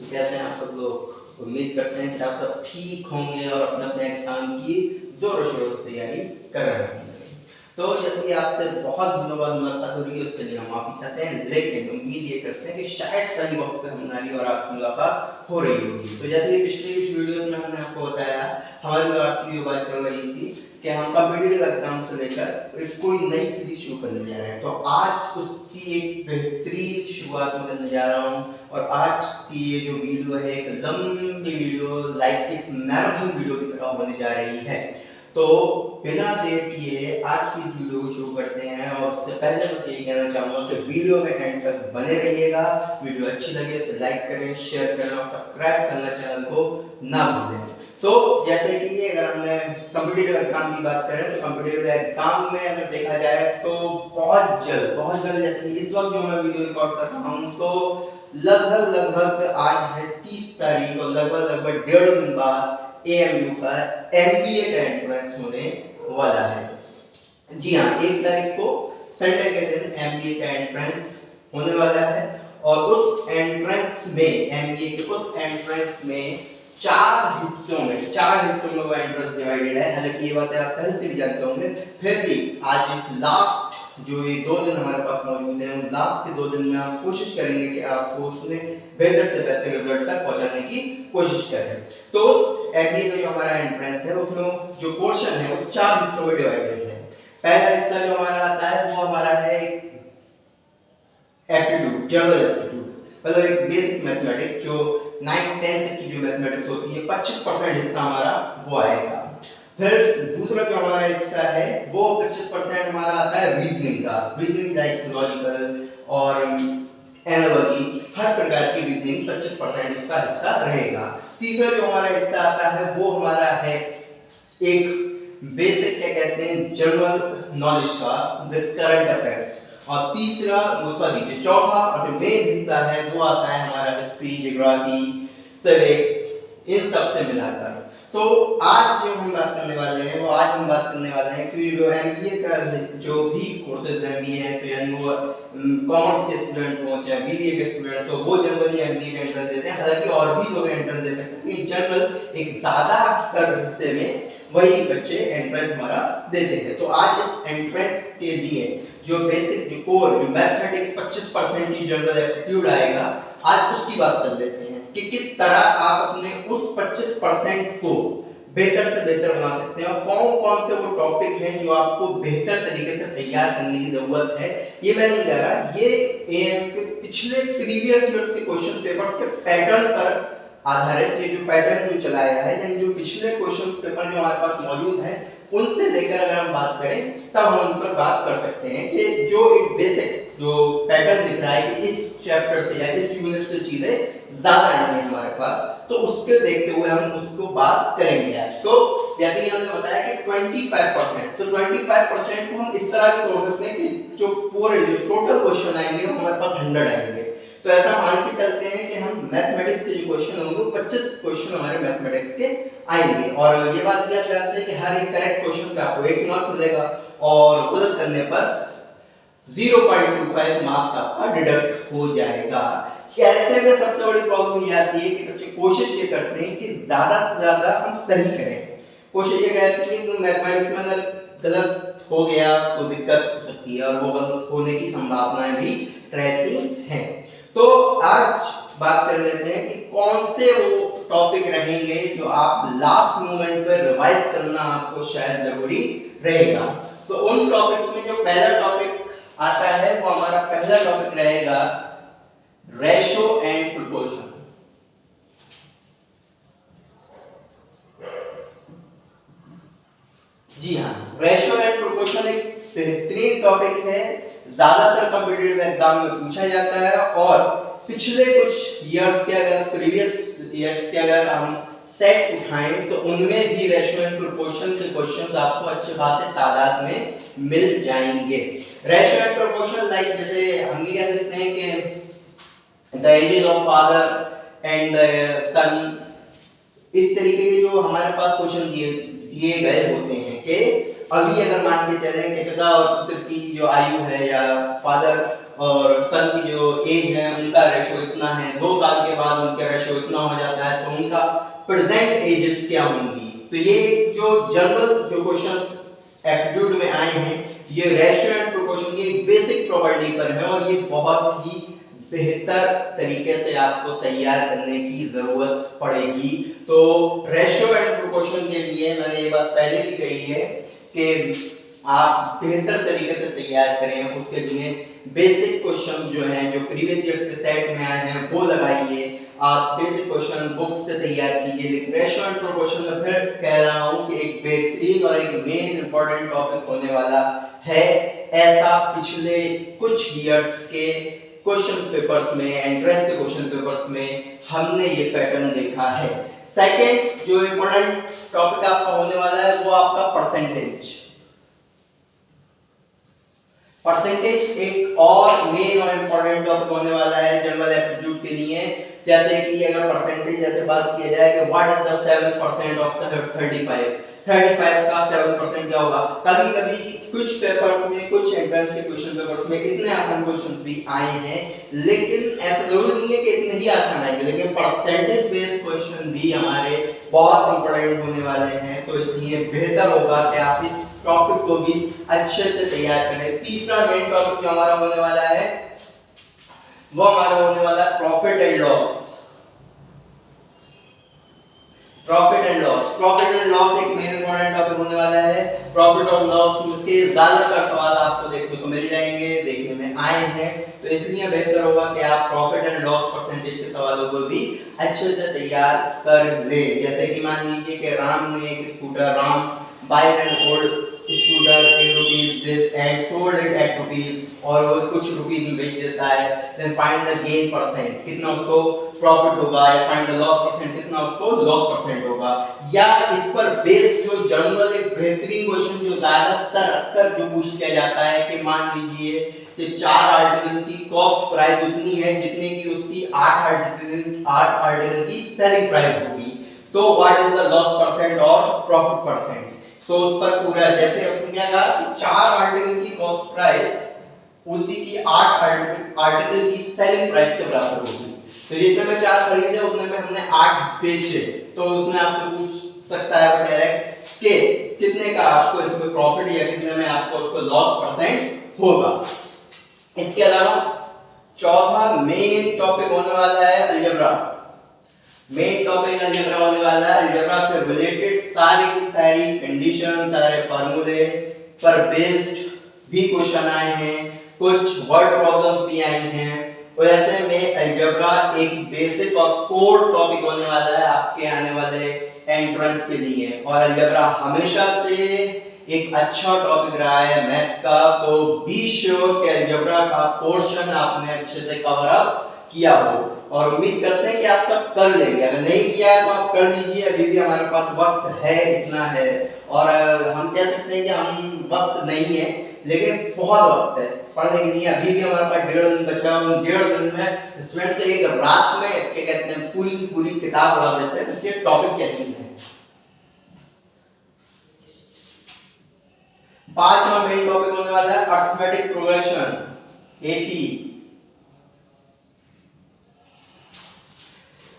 तो कैसे हैं आप सब लोग? उम्मीद करते हैं कि आप सब ठीक होंगे और अपने अपने एग्जाम की जोरों शोरों से तैयारी कर रहे होंगे। तो जैसे कि आपसे बहुत दिनों बाद मुलाकात हो रही है, उसके लिए हम माफी चाहते हैं, लेकिन उम्मीद ये करते हैं कि शायद सही वक्त पे हमारी और आपकी मुलाकात हो रही होगी। तो जैसे कि पिछली कुछ वीडियोस में हमने आपको बताया, हमारी और आपकी बात चल रही थी कि हम कॉम्पिटिटिव एग्जाम से लेकर एक कोई नई सीरीज शुरू करने जा रहे हैं। तो आज उसकी एक बेहतरीन शुरुआत मैं करने जा रहा हूँ और आज की ये जो वीडियो है एक लंबी वीडियो, लाइक एक मैराथन वीडियो की तरह होने जा रही है। तो बिना देर किए आज की इस वीडियो को शुरू करते हैं और उससे पहले बस यही कहना चाहूँगा कि वीडियो में एंड तक बने रहिएगा। वीडियो अच्छी लगे तो लाइक करें, शेयर करें और सब्सक्राइब करना चैनल को ना भूलें। तो जैसे कि अगर हमने कॉम्पिटिटिव एग्जाम की बात करें तो कॉम्पिटिटिव एग्जाम में अगर देखा जाए तो बहुत जल्द जैसे कि इस वक्त जो मैं वीडियो रिकॉर्ड कर रहा हूँ तो लगभग आज है 30 तारीख और लगभग 1.5 दिन बाद AMU का MBA का एंट्रेंस होने वाला है। जी हाँ, 1 तारीख को संडे के दिन MBA का एंट्रेंस होने वाला है और उस एंट्रेंस में MBA के उस एंट्रेंस में 4 हिस्सों में वो एंट्रेंस डिवाइडेड है। हालांकि ये बातें आप पहले से भी जानते होंगे, फिर भी आज लास्ट जो ये 2 दिन हमारे पास मौजूद है, उन लास्ट के 2 दिन में हम कोशिश करेंगे कि आपको उसमें बेहतर से बेहतर रिजल्ट तक पहुंचाने की कोशिश करें। तो उस एमबीए का जो हमारा एंट्रेंस है उसमें जो पोर्शन है वो 4 हिस्सों में डिवाइडेड है। पहला हिस्सा जो हमारा आता है वो हमारा है एप्टीट्यूड, जनरल एप्टीट्यूड, मतलब एक बेसिक मैथमेटिक्स जो 9th 10th की जो मैथमेटिक्स होती है 25% हिस्सा हमारा वो आएगा। फिर दूसरा जो हमारा हिस्सा है वो 25% हमारा आता है रीजनिंग का, रीजनिंग लाइक लॉजिकल और एनालॉजी, हर प्रकार की रीजनिंग 25% इसका हिस्सा रहेगा। तीसरा जो हमारा हिस्सा आता है वो हमारा है एक बेसिक क्या कहते हैं जनरल नॉलेज का विद करंट अफेयर्स, और तीसरा चौथा और जो मेन हिस्सा है वो आता है हमारा हिस्ट्री, ज्योग्राफी, सिविक्स, इन सब से मिलाकर। तो आज जो हम बात करने वाले हैं वो आज हम बात करने वाले हैं कि जो एमबीए का जो भी कोर्सेज एमबीए है, तो यानी वो कॉमर्स के स्टूडेंट हो चाहे बीबीए के स्टूडेंट हो, वो जनरली एमबीए का एंट्रेंस देते हैं। हालांकि और भी लोग एंट्रेंस दे सकते हैं, जनरल एक ज्यादा कर हिस्से में वही बच्चे एंट्रेंस हमारा देते हैं। तो आज इस एंट्रेंस के लिए जो बेसिक जो कोर जो मैथमेटिक्स 25% की जनरल एप्टीट्यूड आएगा, आज उसकी बात कर लेते हैं कि किस तरह आप अपने उस 25% को बेहतर से बेहतर बना सकते हैं और कौन कौन से वो टॉपिक हैं जो आपको बेहतर तरीके से तैयार करने की जरूरत है। ये मैं नहीं कह रहा, ये एएम के पिछले प्रीवियस ईयर्स के क्वेश्चन पेपर्स के पैटर्न पर आधारित ये जो पैटर्न जो चलाया है, यानी जो पिछले क्वेश्चन पेपर जो हमारे पास मौजूद है उनसे लेकर अगर हम बात करें तब हम उन पर बात कर सकते हैं कि जो एक बेसिक जो पैटर्न दिख रहा है कि इस चैप्टर से या इस यूनिट से चीजें ज्यादा आएंगी हमारे पास, तो उसके देखते हुए हम उसको बात करेंगे आज। तो जैसे कि हमने बताया कि 25%, तो 25% को हम इस तरह भी तोड़ सकते हैं कि जो पूरे जो टोटल क्वेश्चन आएंगे वो हमारे पास 100 आएंगे। तो ऐसा मान के चलते हैं कि हम मैथमेटिक्स के जो क्वेश्चन होंगे 25 क्वेश्चन हमारे मैथमेटिक्स के आएंगे और ये बात भी आप जानते हैं कि हर एक करेक्ट क्वेश्चन पे आपको 1 मार्क मिलेगा और गलत करने पर 0.25 मार्क्स आपका डिडक्ट हो जाएगा। ऐसे में सबसे बड़ी प्रॉब्लम ये आती है कि बच्चे कोशिश ये करते हैं कि ज्यादा से ज्यादा हम सही करें। कोशिश ये रहती है कि मैथमेटिक्स में अगर गलत हो गया तो दिक्कत हो सकती है और वो गलत होने की संभावनाएं भी रहती हैं। तो आज बात कर लेते हैं कि कौन से वो टॉपिक रहेंगे जो आप लास्ट मोमेंट पर रिवाइज करना आपको शायद जरूरी रहेगा। तो उन टॉपिक्स में जो पहला टॉपिक आता है वो हमारा पहला टॉपिक रहेगा रेशो एंड प्रोपोर्शन। जी हाँ, रेशो एंड प्रोपोर्शन एक बेहतरीन टॉपिक है, ज्यादातर कॉम्पिटिटिव एग्जाम में पूछा जाता है और पिछले कुछ ईयर्स के अगर प्रीवियस ईयर्स के अगर हम सेट उठाएं तो उनमें भी रेशो एंड प्रोपोर्शन के क्वेश्चंस आपको अच्छे खासे तादाद में मिल जाएंगे। रेशो एंड प्रोपोर्शन लाइक जैसे हम ये कह सकते हैं कि the ages of father and son, इस तरीके के जो हमारे पास क्वेश्चन दिए गए होते हैं कि अभी अगर मान के चलें कि पिता और पुत्र की जो आयु है या फादर और सन की जो एज है उनका रेशो इतना है, 2 साल के बाद उनका रेशो इतना हो जाता है, तो उनका प्रेजेंट एजेस क्या होंगी। तो ये जो जनरल जो क्वेश्चन एप्टीट्यूड में आए हैं ये रेशियो एंड प्रोपोर्शन की बेसिक प्रॉपर्टी पर है और ये बहुत ही बेहतर तरीके से आपको तैयार करने की जरूरत पड़ेगी। तो रेशियो एंड प्रोपोर्शन के लिए मैंने ये बात पहले भी कही है कि आप बेहतर तरीके से तैयार करें, उसके लिए बेसिक क्वेश्चन जो हैं जो प्रीवियस ईयर के सेट में आए हैं वो लगाइए, आप बेसिक क्वेश्चन बुक्स से तैयार कीजिए। लेकिन रेशियो एंड प्रोपोर्शन में फिर कह रहा हूँ कि एक बेहतरीन और एक मेन इंपॉर्टेंट टॉपिक होने वाला है, ऐसा पिछले कुछ ईयर्स के क्वेश्चन पेपर्स में, एंट्रेंस के क्वेश्चन पेपर्स में हमने ये पैटर्न देखा है। सेकंड जो इंपॉर्टेंट टॉपिक आपका होने वाला है वो आपका परसेंटेज। परसेंटेज एक और मेन और इंपॉर्टेंट टॉपिक होने वाला है जनरल एप्टीट्यूड के लिए। जैसे कि अगर परसेंटेज जैसे बात किया जाए कि व्हाट इज द 7% ऑफ 35 का 7% क्या होगा। कभी कभी कुछ पेपर्स में, कुछ एंट्रेंस के क्वेश्चन पेपर्स में इतने आसान क्वेश्चन भी आए हैं, लेकिन ऐसा जरूरी नहीं है कि इतने ही आसान आएंगे, लेकिन परसेंटेज बेस्ड क्वेश्चन भी हमारे बहुत इंपॉर्टेंट होने वाले हैं। तो इसलिए बेहतर होगा कि आप इस टॉपिक को भी अच्छे से तैयार करें। तीसरा मेन टॉपिक जो हमारा होने वाला है वो हमारा होने वाला है profit and loss. Profit and loss एक मेन इंपॉर्टेंट टॉपिक होने वाला है। प्रॉफिट और लॉस के ज्यादातर सवाल आपको देखने को मिल जाएंगे, देखने में आए हैं, तो इसलिए बेहतर होगा कि आप प्रॉफिट एंड लॉस परसेंटेज के सवालों को भी अच्छे से तैयार कर ले। जैसे कि मान लीजिए कि राम ने एक scooter, Ram buy and sold scooter ₹8 and sold it at rupees, और वो कुछ रुपीस में बेच देता है। Then find the gain percent, कितना उसको प्रॉफिट होगा, या फाइंड द लॉस परसेंट, कितना उसको लॉस परसेंट होगा। या इस पर बेस्ड जो जनरल एक बेहतरीन क्वेश्चन जो ज्यादातर अक्सर जो पूछ लिया जाता है कि मान लीजिए कि 4 आर्टिकल की कॉस्ट प्राइस उतनी है जितने की उसकी 8 आर्टिकल की सेलिंग प्राइस होगी, तो what is the loss percent और प्रॉफिट परसेंट। तो उस पर पूरा जैसे अपन क्या कहा कि 4 आर्टिकल की कॉस्ट प्राइस उसी की 8 आर्टिकल की सेलिंग प्राइस के बराबर होगी। तो जितने में 4 खरीदे उतने में हमने 8 बेचे, तो उसमें आपसे पूछ सकता है वो डायरेक्ट कि कितने का आपको इसमें प्रॉफिट या कितने में आपको उसको लॉस परसेंट होगा। इसके अलावा चौथा मेन टॉपिक होने वाला है अलजेब्रा। मेन टॉपिक अलजेब्रा होने वाला है। अलजेब्रा से रिलेटेड सारी की सारी कंडीशन, सारे फार्मूले पर बेस्ड भी क्वेश्चन आए हैं, कुछ वर्ड प्रॉब्लम्स भी आई हैं। और ऐसे में अलजेब्रा एक बेसिक और कोर टॉपिक होने वाला है आपके आने वाले एंट्रेंस के लिए। और अलजेब्रा हमेशा से एक अच्छा टॉपिक रहा है मैथ का, तो बी श्योर कि अलजेब्रा का पोर्शन आपने अच्छे से कवर अप किया हो, और उम्मीद करते हैं कि आप सब कर लेंगे। अगर नहीं किया है तो आप कर लीजिए, अभी भी हमारे पास वक्त है, इतना है। और हम कह सकते हैं कि हम वक्त नहीं है, लेकिन बहुत वक्त है पढ़ने के लिए। अभी भी हमारे पास 1.5 दिन बचा है, 1.5 दिन में स्टूडेंट एक रात में क्या कहते हैं पूरी की पूरी किताब पढ़ा देते हैं। ये टॉपिक क्या है। 5वां मेन टॉपिक होने वाला है arithmetic progression, AP.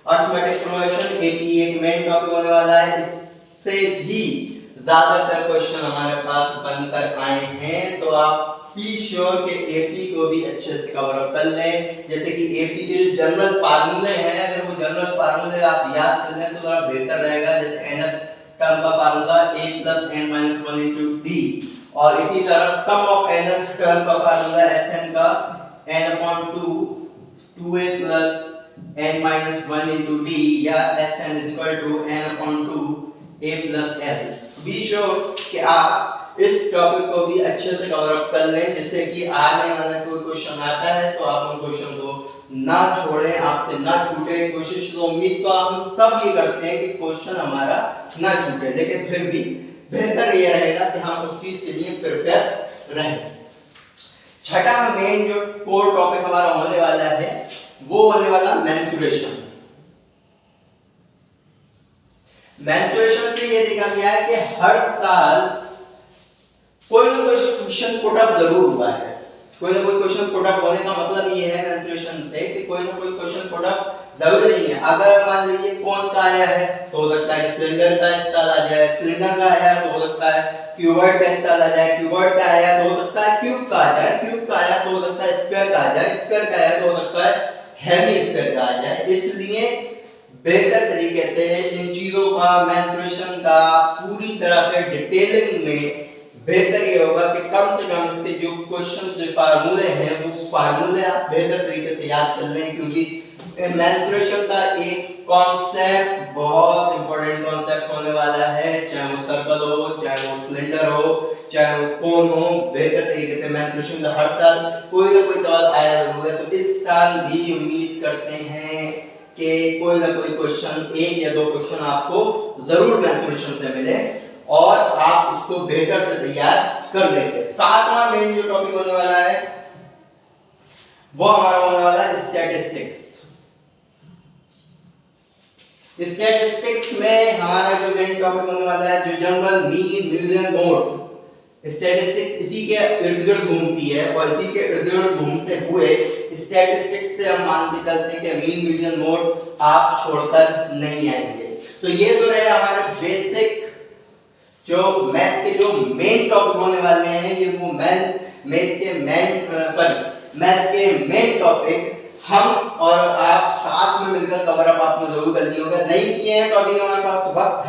Arithmetic progression AP एक मेन टॉपिक होने वाला है। इससे भी ज्यादातर क्वेश्चन हमारे पास बनकर आए हैं, तो आप बी श्योर के एपी को भी अच्छे से कवर अप कर लें। जैसे कि एपी के जो जनरल फार्मूले हैं, अगर वो जनरल फार्मूले आप याद कर लें तो थोड़ा बेहतर रहेगा। जैसे nth टर्म का फार्मूला a + n - 1 * d, और इसी तरह सम ऑफ nth टर्म का फार्मूला hn का n/2 2a + n - 1 * d, या hn = n/2 a + l। Be sure कि आप इस टॉपिक को भी अच्छे से कवर अप कर लें, जिससे कि आने वाला कोई क्वेश्चन आता है तो आप उन क्वेश्चन को ना छोड़ें, आपसे ना छूटे। कोशिश तो उम्मीद तो हम सब ये करते हैं कि क्वेश्चन हमारा ना छूटे, लेकिन फिर भी बेहतर ये रहेगा कि हम उस चीज के लिए प्रिपेयर रहें। छठा मेन जो कोर टॉपिक हमारा होने वाला है वो होने वाला मेंसुरेशन। मेंसुरेशन से ये देखा गया है कि हर साल कोई ना कोई क्वेश्चन पुट अप जरूर हुआ है। कोई ना कोई क्वेश्चन पुट अप होने का मतलब ये है मेंस्ट्रुएशन से कि कोई ना कोई क्वेश्चन पुट अप जरूर नहीं है। अगर मान लीजिए कौन का आया है तो हो सकता है सिलेंडर का स्टाइल आ जाए, सिलेंडर का आया तो हो सकता है क्यूबॉइड का स्टाइल आ जाए, क्यूबॉइड का आया तो हो सकता है क्यूब का आ जाए, क्यूब का आया तो हो सकता है स्क्वायर का आ जाए, स्क्वायर का आया तो हो सकता है हेमी का आ जाए। इसलिए बेहतर तरीके से इन चीजों का मेंस्ट्रुएशन का पूरी तरह से डिटेलिंग में बेहतर ये होगा कि कम से कम इसके जो क्वेश्चन जो फार्मूले हैं वो फार्मूले आप बेहतर तरीके से याद कर लें, क्योंकि मेंस्ट्रुएशन का एक कॉन्सेप्ट बहुत इंपॉर्टेंट कॉन्सेप्ट होने वाला है, चाहे वो सर्कल हो, चाहे वो सिलेंडर हो, चाहे वो कोन हो। बेहतर तरीके से मेंस्ट्रुएशन का हर साल कोई ना कोई सवाल आया जरूर है, तो इस साल भी उम्मीद करते हैं कि कोई ना कोई क्वेश्चन, एक या दो क्वेश्चन आपको जरूर मेंस्ट्रुएशन से मिले और आप उसको बेहतर से तैयार कर लेंगे। सातवां मेन जो टॉपिक होने वाला है वो हमारा होने वाला है स्टैटिस्टिक्स। स्टैटिस्टिक्स में हमारा जो मेन टॉपिक होने वाला है, जो general mean median mode, statistics इसी के इर्द गिर्द घूमती है और इसी के इर्द गिर्द घूमते हुए स्टैटिस्टिक्स से हम मान के चलते हैं कि मीन मीडियन मोड आप छोड़कर नहीं आएंगे। तो ये तो रहे हमारे बेसिक जो मैथ के जो मेन टॉपिक होने वाले हैं, ये वो मैथ के मेन टॉपिक हम और आप साथ में मिलकर कवर अप आपने जरूर कर दिया होगा। नहीं किए हैं तो अभी हमारे पास वक्त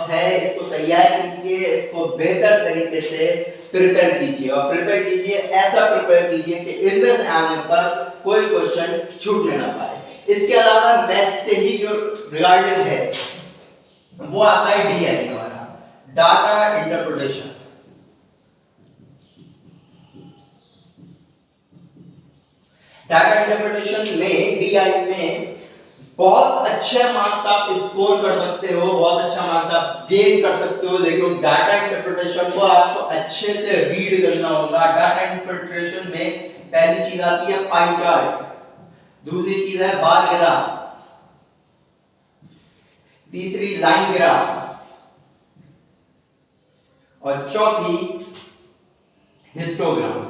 है, इसको तैयार कीजिए, इसको बेहतर तरीके से प्रिपेयर कीजिए और प्रिपेयर कीजिए, ऐसा प्रिपेयर कीजिए कि इनमें से आने पर कोई क्वेश्चन छूटने ना पाए। इसके अलावा मैथ से ही जो रिगार्डिंग है वो आता है डीआई हमारा, डाटा इंटरप्रिटेशन। डाटा इंटरप्रिटेशन में डीआई में बहुत अच्छे मार्क्स आप स्कोर कर सकते हो, बहुत अच्छा मार्क्स आप गेन कर सकते हो, लेकिन उस डाटा इंटरप्रिटेशन को आपको अच्छे से रीड करना होगा। डाटा इंटरप्रिटेशन में पहली चीज आती है पाई चार्ट, दूसरी चीज है बार ग्राफ, तीसरी लाइन ग्राफ और चौथी हिस्टोग्राम।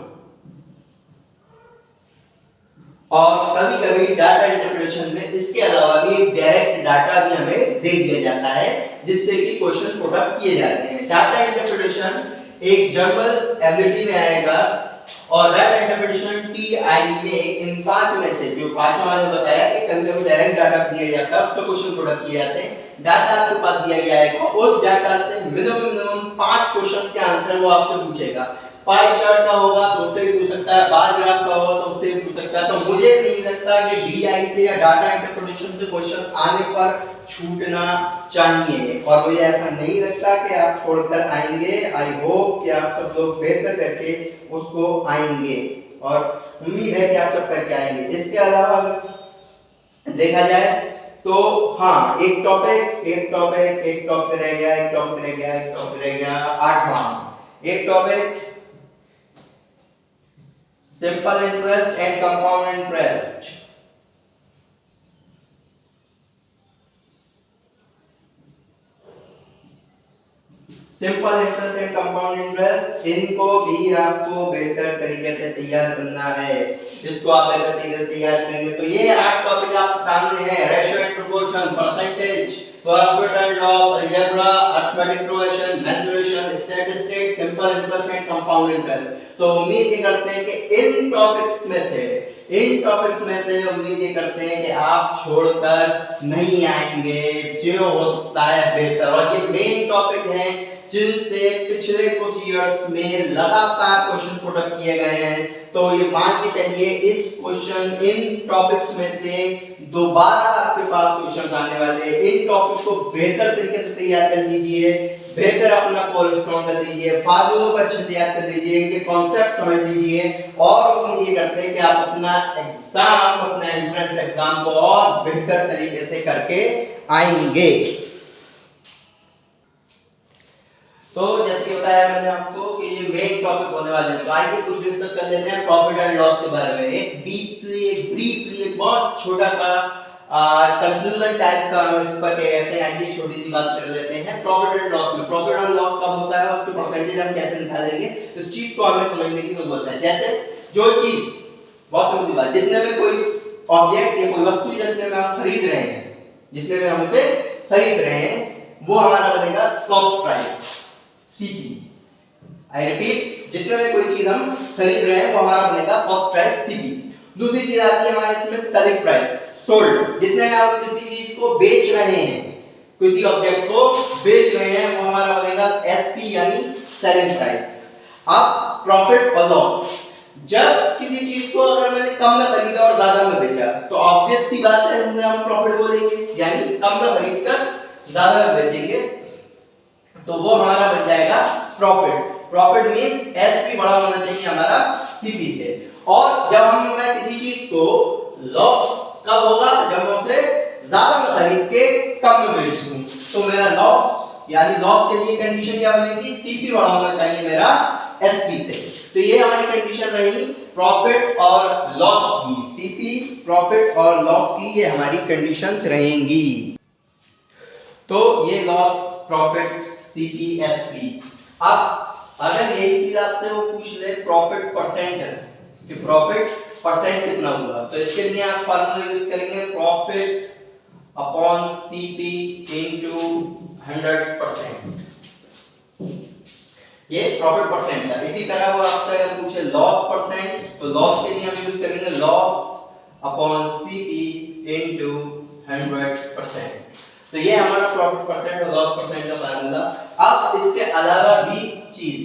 और कभी कभी डाटा इंटरप्रिटेशन में इसके अलावा भी एक डायरेक्ट डाटा भी हमें दे दिया जाता है जिससे कि क्वेश्चन पुट अप किए जाते हैं। डाटा इंटरप्रिटेशन एक जनरल एबिलिटी में आएगा और डाटा इंटरप्रिटेशन टीआई में इन पांच में से जो पांचवा मैंने बताया कि कभी कभी डायरेक्ट डाटा दिया जाता है तो क्वेश्चन पुट अप किए जाते हैं। डाटा आपके पास दिया गया है, उस डाटा से मिनिमम 5 क्वेश्चंस के आंसर वो आपसे पूछेगा। पाई चार्ट का होगा तो उससे भी पूछ सकता है, बार ग्राफ का होगा तो उससे भी पूछ सकता है। तो मुझे नहीं लगता कि डीआई से या डाटा इंटरप्रिटेशन से क्वेश्चन आने पर छूटना चाहिए और मुझे ऐसा नहीं लगता कि आप छोड़कर आएंगे। आई होप कि आप सब लोग बेहतर करके उसको आएंगे और उम्मीद है कि आप सब करके आएंगे। इसके अलावा देखा जाए तो हाँ, एक टॉपिक रह गया 8वां, एक topic simple interest and compound interest. Simple interest and compound interest, इनको भी आपको बेहतर तरीके से तैयार करना है। इसको आप बेहतर तरीके से तैयार करेंगे तो ये 8 टॉपिक आपके सामने हैं। Ratio and proportion, percentage, profit and loss, algebra, arithmetic progression, mensuration, statistics, simple interest and compound interest. तो उम्मीद ये करते हैं कि इन टॉपिक्स में से उम्मीद ये करते हैं कि आप छोड़कर नहीं आएंगे, जो हो सकता है बेहतर। और ये मेन टॉपिक हैं जिनसे पिछले कुछ ईयर्स में लगातार क्वेश्चन पुट अप किए गए हैं। तो ये मान के चलिए इन टॉपिक्स में से दोबारा आपके पास क्वेश्चन आने वाले हैं। इन टॉपिक को बेहतर तरीके से तैयार कर लीजिए, बेहतर अपना कोर स्ट्रॉन्ग कर दीजिए, फार्मूलों को अच्छे से याद कर लीजिए, इनके कॉन्सेप्ट समझ लीजिए और उम्मीद ये करते हैं कि आप अपना एंट्रेंस एग्जाम को और बेहतर तरीके से करके आएंगे। तो जैसे कि बताया मैंने आपको कि ये मेन टॉपिक होने वाले हैं। तो आइए कुछ डिस्कस कर लेते हैं प्रॉफिट एंड लॉस के बारे में। एक ब्रीफली एक बहुत छोटा सा कंक्लूजन टाइप का हम इस पर क्या कहते हैं, आइए छोटी सी बात कर लेते हैं। प्रॉफिट एंड लॉस में प्रॉफिट एंड लॉस कब होता है, उसके परसेंटेज हम कैसे निकालेंगे, इस चीज को हमें समझने की जरूरत है। जैसे जो चीज, बहुत सिंपल बात, जितने में कोई ऑब्जेक्ट या कोई वस्तु जितने में हम खरीद रहे हैं, जितने में हम उसे खरीद रहे हैं, वो हमारा बनेगा cost price CP. I repeat, जितने में कोई चीज हम खरीद रहे हैं वो हमारा बनेगा कॉस्ट प्राइस सीपी। दूसरी चीज आती है हमारे इसमें सेलिंग प्राइस सोल्ड, जितने में हम किसी चीज को बेच रहे हैं, किसी ऑब्जेक्ट को बेच रहे हैं, वो हमारा बनेगा एसपी यानी सेलिंग प्राइस। अब प्रॉफिट और लॉस, जब किसी चीज को अगर मैंने कम में खरीदा और ज्यादा में बेचा तो ऑब्वियस सी बात है इसमें हम प्रॉफिट बोलेंगे, यानी कम में खरीदकर ज्यादा में बेचेंगे तो वो हमारा बन जाएगा प्रॉफिट। प्रॉफिट मींस एसपी बड़ा होना चाहिए हमारा सीपी से। और जब मैं किसी चीज को लॉस कब होगा, जब मैं उसे ज्यादा में खरीद के कम में बेच दूं तो मेरा लॉस यानी लॉस के लिए कंडीशन क्या बनेगी, सीपी बड़ा होना चाहिए मेरा एसपी से। तो ये हमारी कंडीशन रही प्रॉफिट और लॉस की, सीपी प्रॉफिट और लॉस की ये हमारी कंडीशंस रहेंगी। तो ये लॉस प्रॉफिट सीपी एसपी। अब अगर यही चीज आपसे वो पूछ ले प्रॉफिट परसेंट कि प्रॉफिट परसेंट कितना हुआ, तो इसके लिए आप फार्मूला यूज करेंगे प्रॉफिट अपॉन सीपी इनटू 100%। ये प्रॉफिट परसेंट है। इसी तरह वो आपसे अगर पूछे लॉस परसेंट तो लॉस के लिए हम यूज करेंगे लॉस अपॉन सीपी इनटू 100%। तो ये हमारा प्रॉफिट परसेंट और लॉस परसेंट का फार्मूला। अब इसके अलावा भी चीज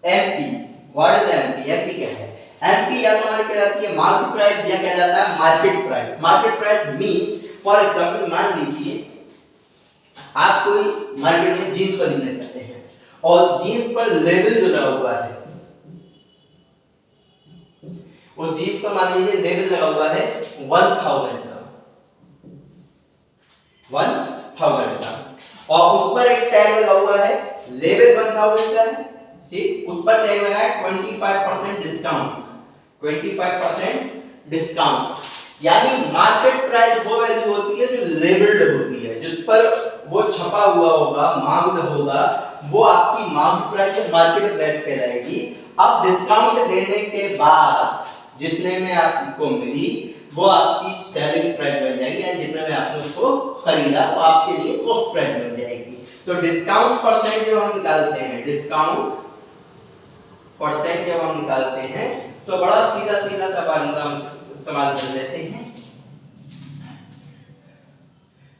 MP, what is MP, MP क्या है, एमपी या तो हमारी क्या जाती है मार्केट प्राइस या क्या जाता है market price. Market price means for example मान लीजिए आप कोई मार्केट में जींस खरीदने जाते हैं और जींस पर लेबल जो लगा हुआ है, उस जींस पर मान लीजिए लेबल लगा हुआ है 1000 का, 1000 का, और उस पर एक टैग लगा हुआ है, लेबल 1000 का है, ठीक, उस पर टैग लगा है 25% डिस्काउंट, 25% डिस्काउंट। यानी मार्केट प्राइस वो वैल्यू होती है जो लेबल्ड होती है, जिस पर वो छपा हुआ होगा, मार्क्ड होगा, वो आपकी मार्केट प्राइस या मार्केट प्राइस कहलाएगी। अब डिस्काउंट देने के बाद जितने में आपको मिली वो आपकी सेलिंग प्राइस बन जाएगी, यानी जितने में आपने उसको खरीदा वो आपके लिए कॉस्ट प्राइस बन जाएगी। तो डिस्काउंट परसेंट जब हम निकालते हैं, डिस्काउंट परसेंट जब हम निकालते हैं तो बड़ा सीधा सीधा सा फार्मूला हम इस्तेमाल कर लेते हैं,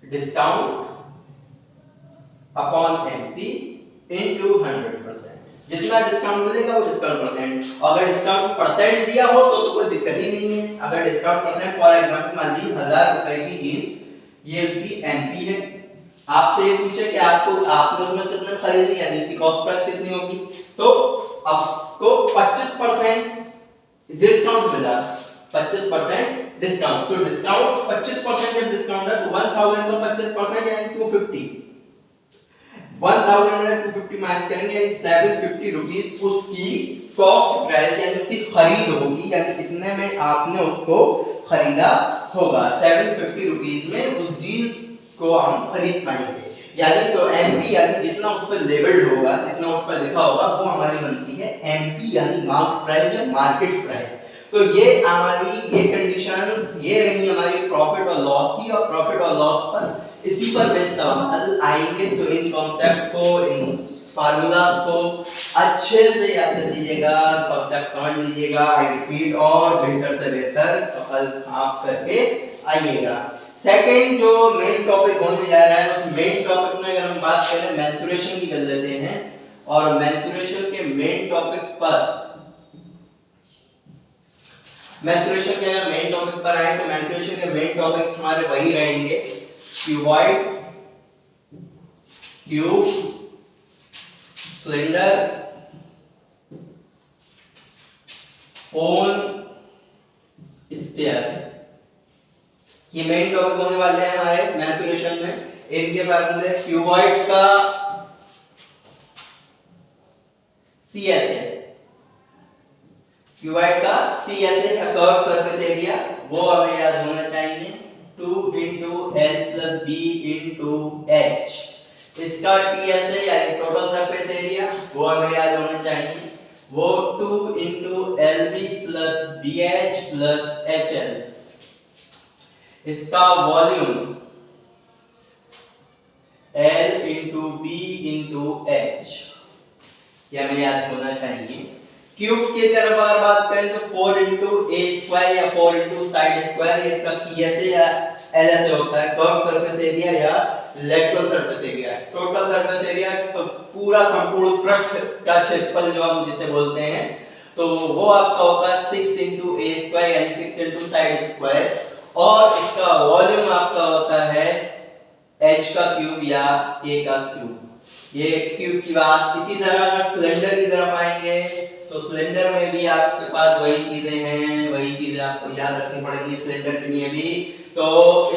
डिस्काउंट अपॉन एमपी इनटू 100%। जितना डिस्काउंट मिलेगा वो डिस्काउंट परसेंट, अगर डिस्काउंट परसेंट दिया हो तो कोई दिक्कत ही नहीं है। अगर डिस्काउंट परसेंट फॉर एग्जांपल मान लीजिए 1000 रुपए की जींस, ये उसकी एमपी है, आपसे ये पूछे कि आपको आपने उसमें कितने खरीदी यानी इसकी कॉस्ट प्राइस कितनी होगी, तो आपको 25% डिस्काउंट मिला, 25% डिस्काउंट। तो डिस्काउंट 25% जब डिस्काउंट है तो 1000 का 25% यानी 250, 1000 में 250 माइनस करेंगे यानी 750 रुपीस उसकी कॉस्ट प्राइस यानी उसकी खरीद होगी, यानी कितने में आपने उसको खरीदा होगा, 750 रुपीस में उस जीन्स को हम खरीद पाएंगे। यानी तो एमपी यानी जितना उस पर लेबल्ड होगा, जितना उस पर लिखा होगा वो हमारी बनती है एमपी यानी मार्केट प्राइस या मार्केट प्राइस। तो ये हमारी ये कंडीशंस ये रही हमारी प्रॉफिट और लॉस की, और प्रॉफिट और लॉस पर इसी पर बेस्ड सवाल आएंगे। तो इन कॉन्सेप्ट को, इन फार्मूलाज को अच्छे से याद कर लीजिएगा, कॉन्सेप्ट समझ लीजिएगा, आई रिपीट, और बेहतर से बेहतर सफल आप करके आइएगा। सेकंड जो मेन टॉपिक होने जा रहा है, उस मेन टॉपिक में अगर हम बात करें मेंसुरेशन की कर लेते हैं, और मेंसुरेशन के मेन टॉपिक पर मेंसुरेशन के मेन टॉपिक पर आए तो मेंसुरेशन के मेन टॉपिक्स हमारे वही रहेंगे, क्यूबॉइड, क्यूब, सिलेंडर, कोन, स्फीयर। ये मेन टॉपिक होने वाले हैं हमारे मेंसुरेशन में। इनके फार्मूले क्यूबॉइड का सीएस है, क्यूबॉइड का सीएस है, कर्व सरफेस एरिया, वो हमें याद होना चाहिए। 2 into L plus B into H. इसका टीएस है यानी टोटल सरफेस एरिया, वो हमें याद होना चाहिए। वो 2 into L B plus B H plus H L. इसका volume L into B into H, ये हमें याद होना चाहिए। क्यूब की तरफ अगर बात करें तो 4 इंटू ए स्क्वायर या 4 इंटू साइड स्क्वायर, इसका सी एस या एल एस होता है, कर्व सरफेस एरिया या lateral surface area. Total surface area पूरा संपूर्ण पृष्ठ का क्षेत्रफल जो हम जिसे बोलते हैं, तो वो आपका होगा 6 इंटू ए स्क्वायर यानी 6 इंटू साइड स्क्वायर। और इसका वॉल्यूम आपका होता है h का क्यूब या a का क्यूब। ये क्यूब की बात। इसी तरह अगर सिलेंडर की तरफ आएंगे तो सिलेंडर में भी आपके पास वही चीजें हैं, वही चीजें आपको याद रखनी पड़ेगी सिलेंडर के लिए भी। तो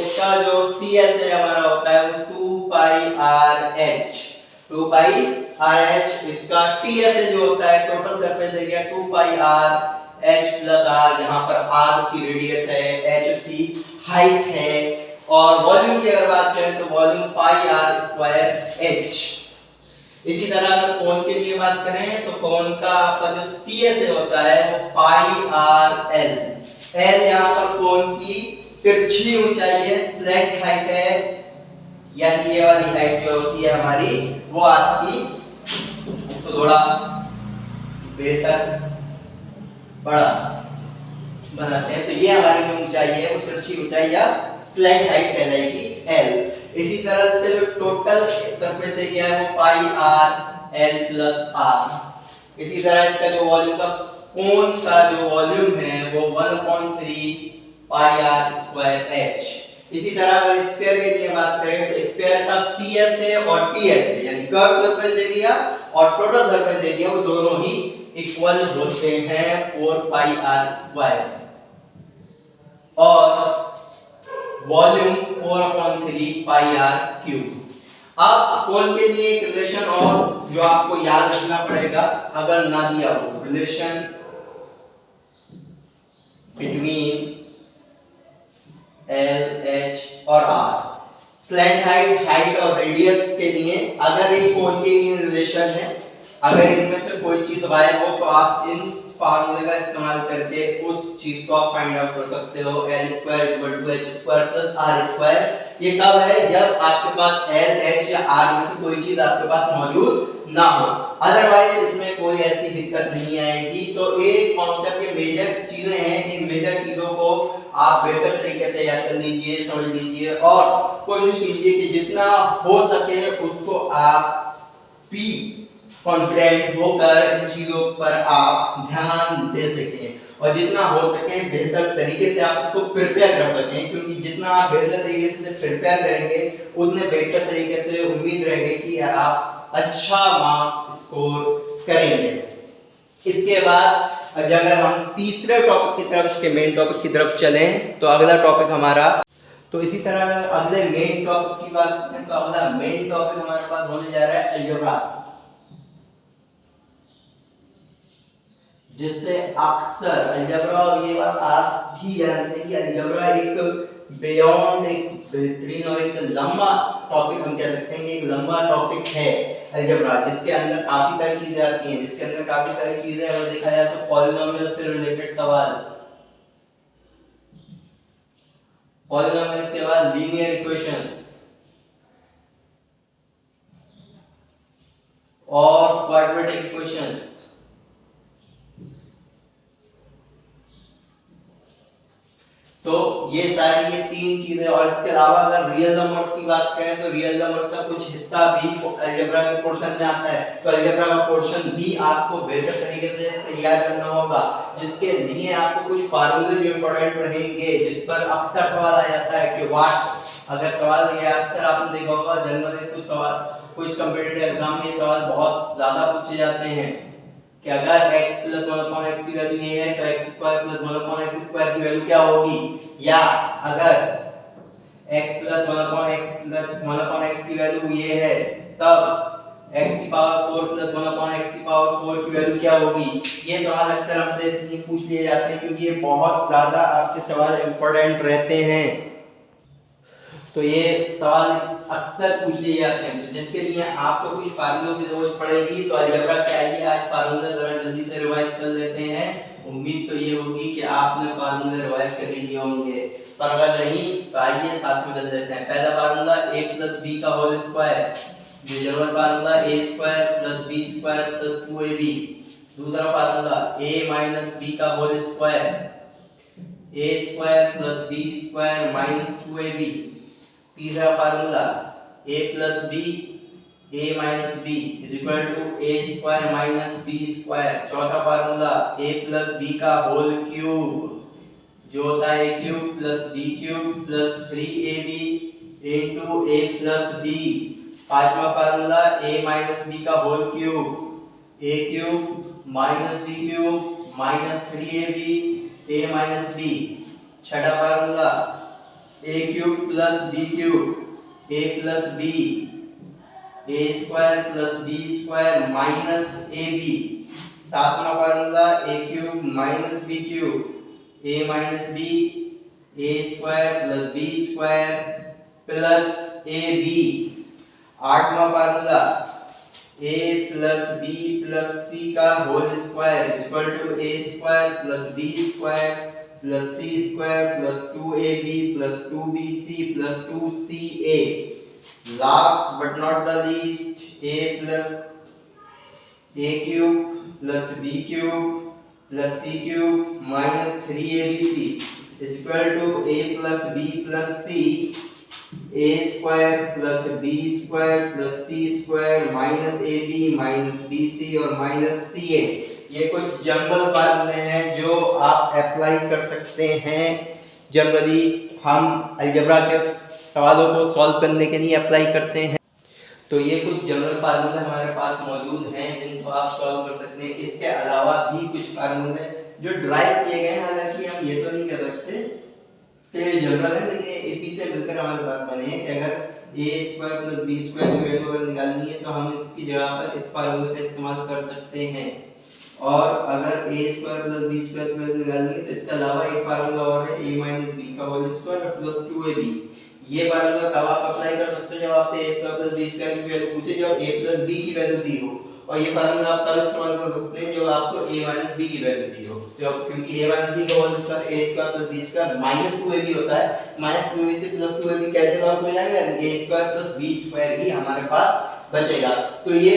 इसका जो CS है हमारा होता है वो 2 pi R H, 2 pi R H. इसका TS जो होता है total surface area 2 pi R H plus R, जहां पर आर की रेडियस है, एच की हाइट है। और वॉल्यूम की अगर बात करें तो volume pi R square H. इसी तरह अगर कोण के लिए बात करें तो कोण का आपका जो CS होता है वो पाई आर एल। एल यहाँ पर कोण की तिरछी ऊंचाई है, स्लैंट हाइट है, यानी ये वाली हाइट जो होती है हमारी वो आपकी, उसको थोड़ा बेहतर बड़ा बनाते हैं तो ये हमारी जो ऊंचाई है वो तिरछी ऊंचाई या स्लैंट हाइट कहलाएगी L। इसी तरह से जो टोटल सरफेस एरिया है वो पाई आर एल प्लस आर। इसी तरह इसका जो वॉल्यूम का कोण का जो वॉल्यूम है वो 1/3 पाई आर स्क्वायर एच। इसी तरह अगर स्फीयर के लिए बात करें तो स्फीयर का CS है और TS है यानी कर्व सरफेस एरिया और टोटल सरफेस एरिया वो दोनों ही इक्वल होते हैं 4 पाई आर स्क्वायर। और वॉल्यूम 4/3 पाई आर क्यूब। अब कोण के लिए एक रिलेशन और जो आपको याद रखना पड़ेगा अगर ना दिया हो, रिलेशन बिटवीन एल एच और आर। स्लैंट हाइट, हाइट और रेडियस के लिए अगर ये कोण के लिए रिलेशन है, अगर इनमें से कोई चीज गायब हो तो आप इन फार्मूले का इस्तेमाल करके उस चीज को आप फाइंड आउट कर सकते हो। L square equal to H square plus R square. ये कब है? जब आपके पास L, H या R में से कोई चीज आपके पास मौजूद ना हो, अदरवाइज इसमें कोई ऐसी दिक्कत नहीं आएगी। तो एक कॉन्सेप्ट, ये मेजर चीजें हैं, इन मेजर चीजों को आप बेहतर तरीके से याद कर लीजिए, समझ लीजिए और कोशिश कीजिए कि जितना हो सके उसको आप पी कॉन्फिडेंट होकर इन चीजों पर आप ध्यान दे सकें और जितना हो सके बेहतर तरीके से आप इसको प्रिपेयर कर सकें, क्योंकि जितना आप बेहतर तरीके से प्रिपेयर करेंगे उतने बेहतर तरीके से उम्मीद रहेगी कि आप अच्छा मार्क्स स्कोर करेंगे। इसके बाद अगर हम तीसरे टॉपिक की तरफ, इसके मेन टॉपिक की तरफ चलें तो अगला टॉपिक हमारा, तो इसी तरह अगले मेन टॉपिक की बात करें तो अगला मेन टॉपिक हमारे पास होने जा रहा है अलजेब्रा, जिससे अक्सर अलजेब्रा, और ये बात आप भी जानते हैं कि अलजेब्रा एक बियॉन्ड, एक बेहतरीन और एक लंबा टॉपिक, हम कह सकते हैं कि एक लंबा टॉपिक है अलजेब्रा, जिसके अंदर काफी सारी चीजें आती हैं, जिसके अंदर काफी सारी चीजें अगर देखा जाए तो पॉलिनोमियल से रिलेटेड सवाल, पॉलिनोमियल्स के बाद लीनियर इक्वेशंस और क्वाड्रेटिक इक्वेशंस, तो ये सारी ये तीन चीजें। और इसके अलावा अगर रियल नंबर्स की बात करें तो रियल नंबर्स का कुछ हिस्सा भी अलजेब्रा के पोर्शन में आता है, तो अलजेब्रा का पोर्शन भी आपको बेहतर तरीके से तैयार करना होगा, जिसके लिए आपको कुछ फार्मूले जो इंपॉर्टेंट रहेंगे, जिस पर अक्सर सवाल आ जाता है कि व्हाट, अगर सवाल ये अक्सर आपने देखा होगा जनरली कुछ सवाल, कुछ कॉम्पिटिटिव एग्जाम में सवाल बहुत ज्यादा पूछे जाते हैं कि अगर x + 1/x की वैल्यू ये है तो x² + 1/x² की वैल्यू क्या होगी, या अगर x + 1/x की वैल्यू ये है तब x⁴ + 1/x⁴ की वैल्यू क्या होगी। ये सवाल अक्सर हमसे इसलिए पूछ लिए जाते हैं क्योंकि ये बहुत ज्यादा आपके सवाल इंपॉर्टेंट रहते हैं। तो ये सवाल अक्सर पूछ लिए जाते हैं, तो जिसके लिए आपको कुछ फार्मूलों की जरूरत पड़ेगी। तो अलजेब्रा क्या है, आज फार्मूले जरा जल्दी से रिवाइज कर लेते हैं। उम्मीद तो ये होगी कि आपने फार्मूले रिवाइज कर लिए होंगे, पर अगर नहीं तो आइए साथ में कर लेते हैं। पहला फार्मूला a + b का होल स्क्वायर, ये general formula a² + b² + 2ab। दूसरा फार्मूला a - b का whole square, a² + b² - 2ab। तीसरा formula a + b a - b = a² - b²। चौथा फार्मूला a + b का होल क्यूब, जो होता है a³ + b³ + 3ab * a + b। पांचवा फार्मूला a - b का whole cube, a³ - b³ - 3ab a - b। छठा formula a³ + b³ a + b a² + b² - ab। सातवां formula a³ - b³ a - b a² + b² + ab। आठवां formula a + b + c का whole square = a² + b² + c² + 2ab + 2bc + 2ca। Last but not the least, a + a³ + b³ + c³ - 3abc = a + b + c a² + b² + c² - ab - bc और -ca। ये कुछ general फार्मूले हैं जो आप apply कर सकते हैं। जनरली हम अलजेब्रा के सवालों को सॉल्व करने के लिए अप्लाई करते हैं। तो ये कुछ जनरल फार्मूले हमारे पास मौजूद हैं जिनको आप सॉल्व कर सकते हैं। इसके अलावा भी कुछ फार्मूले जो ड्राइव किए गए हैं, हालांकि हम ये तो नहीं कह सकते कि जनरल है, लेकिन इसी से मिलकर हमारे पास बने हैं कि अगर a² + b² की वैल्यू अगर निकालनी है तो हम इसकी जगह पर इस फार्मूले का इस्तेमाल कर सकते हैं। और अगर a² + b² की वैल्यू निकालनी है तो इसके अलावा एक फार्मूला और है a - b का होल स्क्वायर + 2ab। ये फार्मूला तब आप अप्लाई कर सकते हो जब आपसे a² + b² की वैल्यू पूछे जब a + b की वैल्यू दी हो, और ये फार्मूला आप तब इस्तेमाल कर सकते हैं जब आपको a - b की वैल्यू दी हो। जब क्योंकि a - b का whole square a² + b² - 2ab होता है, -2ab से +2ab कैंसिल आउट हो जाएगा, a² + b² ही हमारे पास बचेगा। तो ये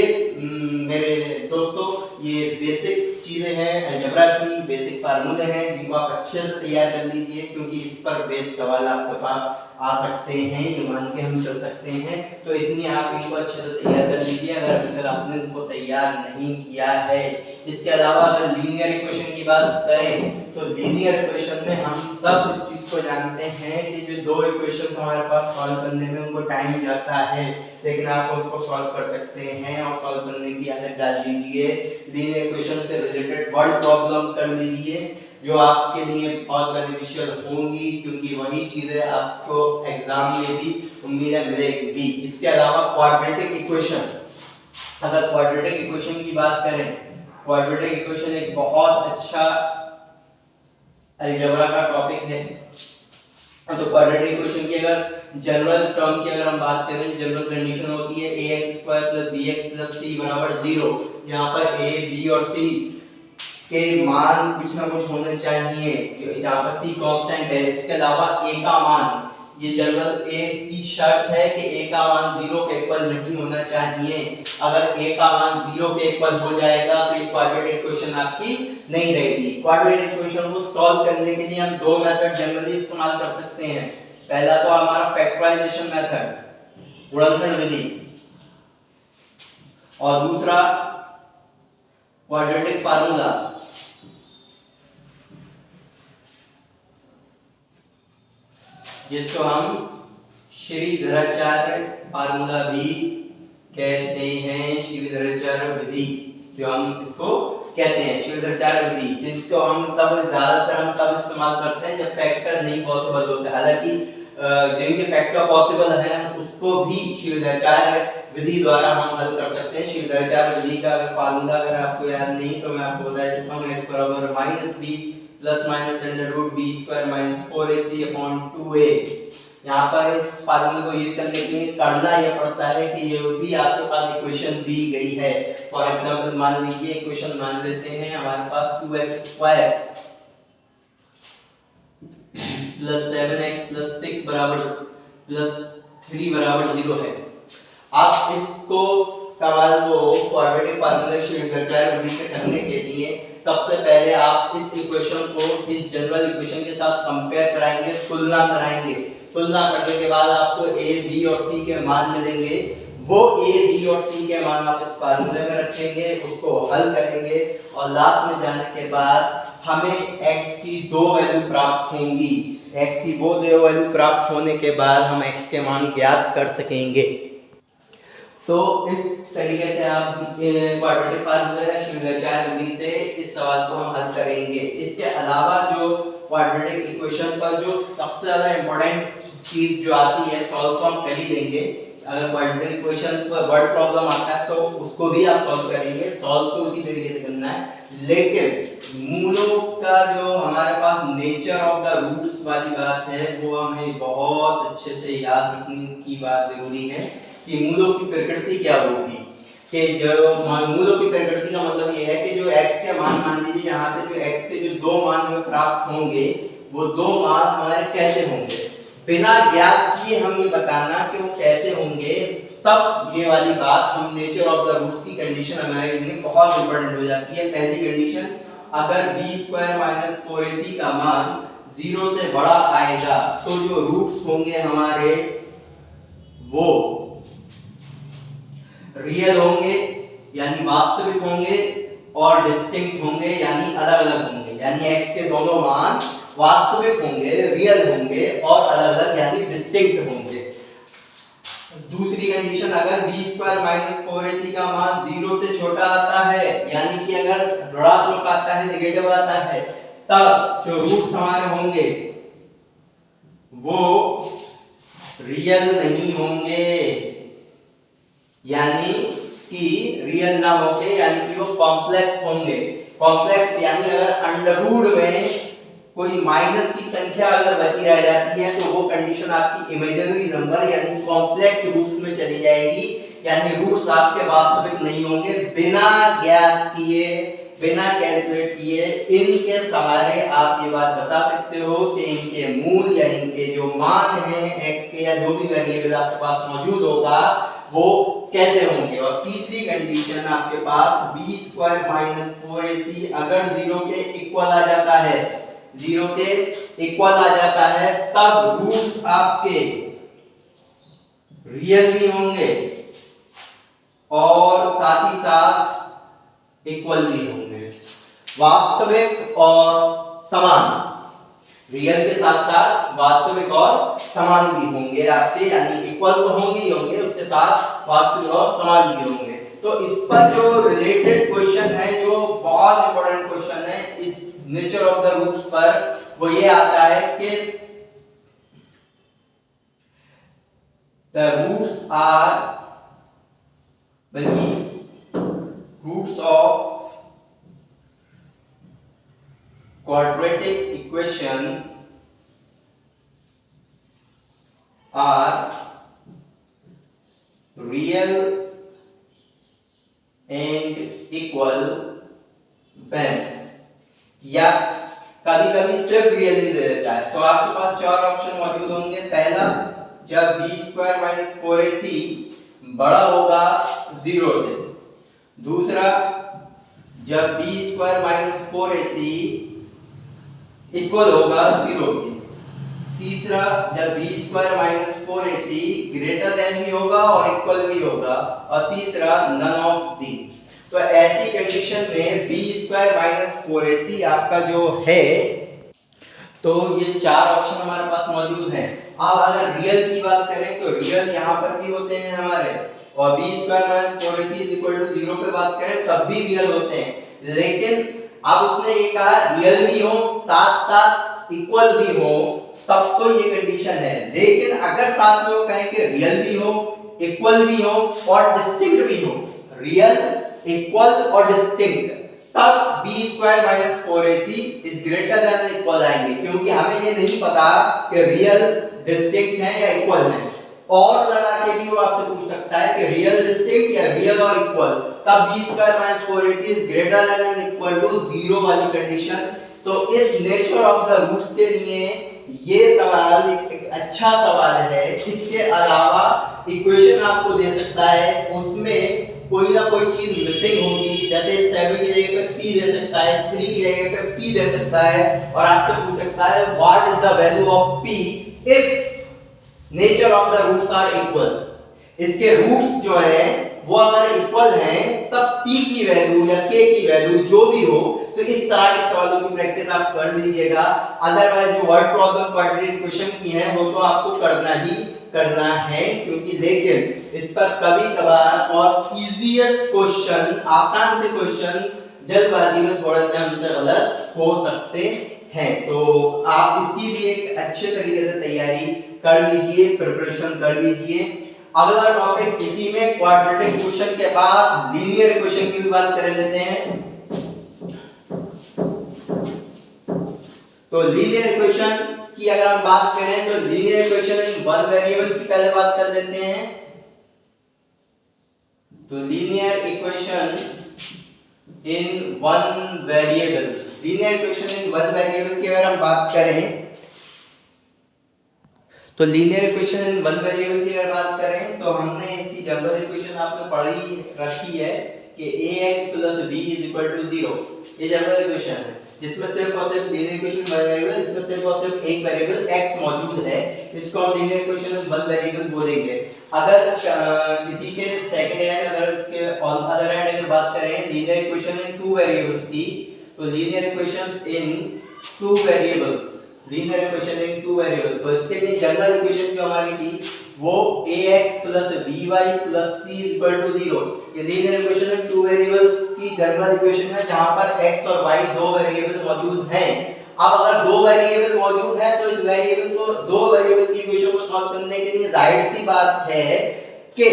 मेरे दोस्तों ये बेसिक चीजें हैं अलजेब्रा की, बेसिक फार्मूले हैं जिनको आप अच्छे से तैयार कर लीजिए, क्योंकि इस पर बेस्ड सवाल आपके पास आ सकते हैं, ये मान के हम चल सकते हैं। तो इसलिए आप इनको अच्छे से तैयार कर लीजिए अगर अभी तक आपने इनको तैयार नहीं किया है। इसके अलावा अगर लीनियर इक्वेशन की बात करें तो लीनियर इक्वेशन में हम सब इस चीज को जानते हैं कि जो दो इक्वेशन हमारे पास सॉल्व करने में उनको टाइम जाता है, लेकिन आप उसको सॉल्व कर सकते हैं और सॉल्व करने की आदत डाल दीजिए। लीनियर इक्वेशन से रिलेटेड वर्ड प्रॉब्लम कर लीजिए जो आपके लिए बहुत बेनिफिशियल होंगी, क्योंकि वही चीजें आपको एग्जाम में भी उम्मीद मिलेगी। इसके अलावा क्वाड्रेटिक इक्वेशन, अगर क्वाड्रेटिक इक्वेशन की बात करें, क्वाड्रेटिक इक्वेशन एक बहुत अच्छा अलजेब्रा का टॉपिक है। तो क्वाड्रेटिक इक्वेशन की अगर जनरल टर्म की अगर हम बात करें, जनरल कंडीशन होती है ax² + bx + c = 0, यहाँ पर a b और c के मान कुछ ना कुछ होने चाहिए, जहाँ पर c कांस्टेंट है। इसके अलावा a का मान, ये जनरल a की शर्त है कि a का मान 0 के इक्वल नहीं होना चाहिए। अगर a का मान 0 के इक्वल हो जाएगा तो ये क्वाड्रेटिक इक्वेशन आपकी नहीं रहेगी। क्वाड्रेटिक इक्वेशन को सॉल्व करने के लिए हम दो मेथड जनरली इस्तेमाल कर सकते हैं। पहला तो हमारा फैक्टराइजेशन मेथड, गुणनखंड विधि, और दूसरा क्वाड्रेटिक फार्मूला। जिसको हम श्रीधराचार्य फार्मूला भी कहते हैं, श्रीधराचार्य विधि जो हम इसको कहते हैं, श्रीधराचार्य विधि, जिसको हम तब ज्यादातर हम तब इस्तेमाल करते हैं जब फैक्टर नहीं पॉसिबल होता है। हालांकि जिनके फैक्टर पॉसिबल है उसको भी श्रीधराचार्य विधि द्वारा हम हल कर सकते हैं। श्रीधराचार्य विधि का फार्मूला अगर आपको याद नहीं तो मैं आपको बता देता हूँ, x = -b ± √b² - 4ac/2a। यहाँ पर इस फार्मूले को यूज करने के लिए करना यह पड़ता है कि ये भी आपके पास इक्वेशन दी गई है। फॉर एग्जांपल मान लीजिए इक्वेशन मान लेते हैं हमारे पास 2x² प्लस 7x प्लस 6 बराबर प्लस 3 बराबर 0 है। आप इसको सवाल को क्वाड्रेटिक फार्मूला श्रृंखला विधि से करने के लिए सबसे पहले आप इस इक्वेशन को इस जनरल इक्वेशन के साथ कंपेयर कराएंगे, तुलना कराएंगे। तुलना करने के बाद आपको a, b और c के मान मिलेंगे। वो a, b और c के मान आप इस फार्मूले में रखेंगे, उसको हल करेंगे और लास्ट में जाने के बाद हमें x की दो वैल्यू प्राप्त होंगी। x की वो दो वैल्यू प्राप्त होने के बाद हम x के मान ज्ञात कर सकेंगे। तो इस तरीके से आप क्वाड्रेटिक फार्मूला या श्रृंखलाचार विधि से इस सवाल को हम हल करेंगे। इसके अलावा जो क्वाड्रेटिक इक्वेशन पर जो सबसे ज्यादा इंपॉर्टेंट चीज जो आती है सॉल्व तो हम कर ही लेंगे। अगर क्वाड्रेटिक इक्वेशन पर वर्ड प्रॉब्लम आता है तो उसको भी आप सॉल्व करेंगे। सॉल्व तो उसी तरीके से करना है, लेकिन मूलों का जो हमारे पास नेचर ऑफ द रूट्स वाली बात है वो हमें बहुत अच्छे से याद रखने की बात जरूरी है कि मूलों की प्रकृति क्या होगी। कि जो मूलों की प्रकृति का मतलब ये है कि जो x के मान लीजिए यहाँ से जो x के जो दो मान हमें प्राप्त होंगे वो दो मान हमारे कैसे होंगे, बिना ज्ञात किए हम ये बताना कि वो कैसे होंगे। तब ये वाली बात हम नेचर ऑफ द रूट्स की कंडीशन हमारे लिए बहुत इंपॉर्टेंट हो जाती है। पहली कंडीशन, अगर b² - 4ac का मान 0 से बड़ा आएगा तो जो रूट्स होंगे हमारे वो रियल होंगे यानी वास्तविक होंगे और डिस्टिंक्ट होंगे यानी अलग अलग होंगे। यानी x के दोनों मान वास्तविक होंगे, रियल होंगे और अलग अलग यानी डिस्टिंक्ट होंगे। दूसरी कंडीशन, अगर b² - 4ac का मान 0 से छोटा आता है यानी कि अगर ऋणात्मक आता है, नेगेटिव आता है, तब जो रूट्स हमारे होंगे वो रियल नहीं होंगे यानी कि रियल ना होके यानी कि वो कॉम्प्लेक्स होंगे। कॉम्प्लेक्स यानी अगर अंडर रूट में कोई माइनस की संख्या अगर बची रह जाती है तो वो कंडीशन आपकी इमेजिनरी नंबर यानी कॉम्प्लेक्स रूट्स में चली जाएगी। यानी रूट्स आपके वास्तविक नहीं होंगे। बिना ज्ञात किए, बिना कैलकुलेट किए इनके सहारे आप ये बात बता सकते हो कि इनके मूल या इनके जो मान हैं x के या जो भी वेरिएबल आपके पास मौजूद होगा वो कैसे होंगे। और तीसरी कंडीशन आपके पास b² - 4ac अगर 0 के इक्वल आ जाता है, 0 के इक्वल आ जाता है तब रूट्स आपके रियल भी होंगे और साथ ही साथ इक्वल भी होंगे। वास्तविक और समान, रियल के साथ साथ वास्तविक और समान भी होंगे आपके, यानी इक्वल तो होंगे ही होंगे, उसके साथ वास्तविक और समान भी होंगे। तो इस पर जो रिलेटेड क्वेश्चन है, जो बहुत इंपॉर्टेंट क्वेश्चन है इस नेचर ऑफ द रूट्स पर, वो ये आता है कि द रूट्स आर, बल्कि roots of quadratic equation are real and equal when, या कभी कभी सिर्फ रियल भी दे देता है। तो आपके पास चार ऑप्शन मौजूद होंगे। पहला, जब b² - 4ac बड़ा होगा 0 से। दूसरा, जब b² - 4ac इक्वल होगा 0 के। तीसरा, जब b² - 4ac ग्रेटर देन भी होगा और इक्वल भी होगा। और तीसरा, नन ऑफ दीज। तो ऐसी कंडीशन में b² - 4ac आपका जो है, तो ये चार ऑप्शन हमारे पास मौजूद हैं। अब अगर रियल की बात करें तो रियल यहाँ पर भी होते हैं हमारे, और b² - 4ac 0 पे बात करें तब भी रियल होते हैं। लेकिन अब उसने ये कहा रियल भी हो साथ साथ इक्वल भी हो, तब तो ये कंडीशन है। लेकिन अगर साथ में वो कहें कि रियल भी हो, इक्वल भी हो और डिस्टिंक्ट भी हो, रियल, इक्वल और डिस्टिंक्ट, तब b² - 4ac is greater than equal आएंगे। क्योंकि हमें ये नहीं पता कि रियल, डिस्टिंक्ट हैं या इक्वल हैं। और लगा के भी वो आपसे पूछ सकता है कि रियल डिस्टिंक्ट या रियल और इक्वल, तब b square minus 4ac is greater than equal to 0 वाली कंडीशन। तो इस नेचर ऑफ द रूट्स के लिए ये सवाल एक अच्छा सवाल है। इसके अलावा इक्वेशन आपको दे सकता है, उसमें कोई ना कोई चीज मिसिंग होगी, जैसे 7 की जगह पे p दे सकता है, 3 की जगह पे p दे सकता है, और आपसे पूछ सकता है what is the value of p if nature of the roots are equal. इसके रूट्स जो है वो अगर इक्वल हैं तब p की वैल्यू या k की वैल्यू जो भी हो, तो इस तरह के सवालों की प्रैक्टिस आप कर लीजिएगा। अदरवाइज जो वर्ड प्रॉब्लम क्वाड्रेटिक क्वेश्चन की है वो तो आपको करना है, क्योंकि लेकिन इस पर कभी कभार और इजीएस्ट क्वेश्चन, आसान से क्वेश्चन जल्दबाजी में थोड़ा सा हमसे गलत हो सकते हैं। तो आप इसकी भी एक अच्छे तरीके से तैयारी कर लीजिए, प्रिपरेशन कर लीजिए। अगला टॉपिक इसी में क्वाड्रेटिक क्वेश्चन के बाद लीनियर इक्वेशन की भी बात कर लेते हैं। तो लीनियर इक्वेशन की अगर हम बात करें तो linear equation in one variable की पहले बात कर लेते हैं। तो linear equation in one variable, linear equation in one variable की अगर हम बात करें तो linear equation in one variable की अगर बात करें तो हमने इसकी जनरल इक्वेशन आपने पढ़ी रखी है कि ax + b = 0। ये जनरल इक्वेशन है जिसमें सिर्फ और सिर्फ लीनियर इक्वेशन वन वेरिएबल, इसमें सिर्फ और सिर्फ एक वेरिएबल x मौजूद है, इसको हम linear equation in one variable बोलेंगे। अगर किसी के सेकंड हैंड, अगर इसके ऑन अदर हैंड अगर बात करें linear equation in two variables की, तो linear equations in two variables, linear equation in two variables, तो इसके लिए जनरल इक्वेशन जो हमारी थी वो ax + by + c = 0। ये linear equation in two variables की जनरल इक्वेशन है जहां पर x और y दो वेरिएबल मौजूद हैं। अब अगर दो वेरिएबल मौजूद है तो इस वेरिएबल को, दो वेरिएबल की इक्वेशन को सॉल्व करने के लिए जाहिर सी बात है कि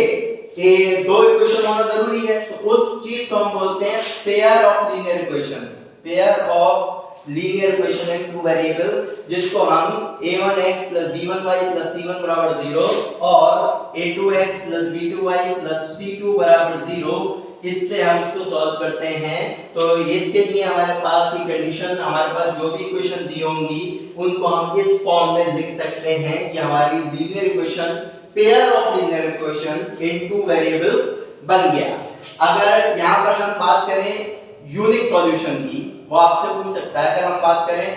ये दो इक्वेशन होना जरूरी है। तो उस चीज को हम बोलते हैं pair of linear equation, pair of linear equation in two variable, जिसको हम a1x + b1y + c1 = 0 और a2x + b2y + c2 = 0, इससे हम इसको सॉल्व करते हैं। तो इसके लिए हमारे पास ये कंडीशन, हमारे पास जो भी इक्वेशन दी होंगी उनको हम इस फॉर्म में लिख सकते हैं कि हमारी linear equation, pair of linear equation in two variables बन गया। अगर यहां पर हम बात करें यूनिक सॉल्यूशन की, वो आपसे पूछ सकता है, अगर हम बात करें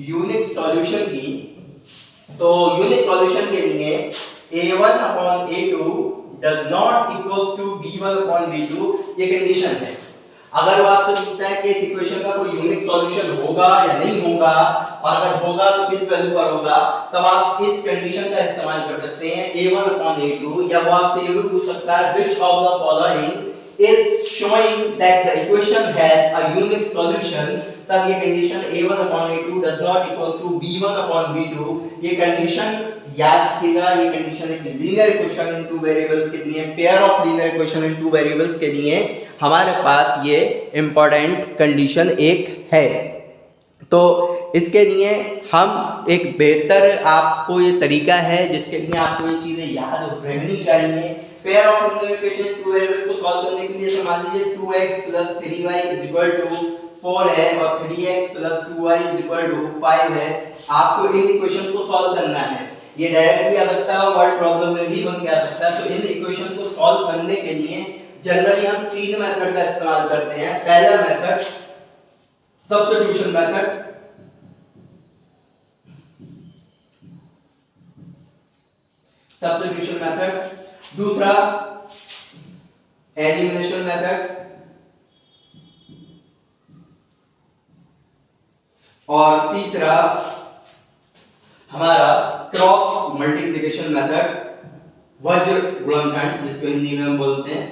यूनिक सॉल्यूशन की, तो यूनिक सॉल्यूशन के लिए a1/a2 does not equals to b1/b2 ये कंडीशन है। अगर वो आपसे पूछता है कि इस इक्वेशन का कोई यूनिक सॉल्यूशन होगा या नहीं होगा, और अगर होगा तो किस वैल्यू पर होगा, तब आप इस कंडीशन का इस्तेमाल कर सकते हैं a1/a2। या वो आपसे ये भी पूछ सकता है which of the following is showing that the equation has a unique solution, तब ये condition a1/a2 does not equals to b1/b2, ये कंडीशन याद रखिएगा। ये कंडीशन एक linear equation in two variables के लिए, pair of linear equation in two variables के लिए हमारे पास ये इंपॉर्टेंट कंडीशन एक है। तो इसके लिए हम एक बेहतर, आपको ये तरीका है जिसके लिए आपको ये चीजें याद रहनी चाहिए। Pair of linear equation two variables को सॉल्व करने के लिए मान लीजिए 2x + 3y = 4 है और 3x + 2y = 5 है। आपको इन इक्वेशन को सॉल्व करना है। ये डायरेक्ट भी आ सकता है और वर्ड प्रॉब्लम में भी बन के आ सकता है। तो इन इक्वेशन को सॉल्व करने के लिए जनरली हम तीन मेथड का इस्तेमाल करते हैं। पहला method substitution method, substitution method, दूसरा एलिमिनेशन मेथड, और तीसरा हमारा क्रॉस मल्टीप्लिकेशन मेथड, वज्र गुणनखंड जिसको हिंदी में हम बोलते हैं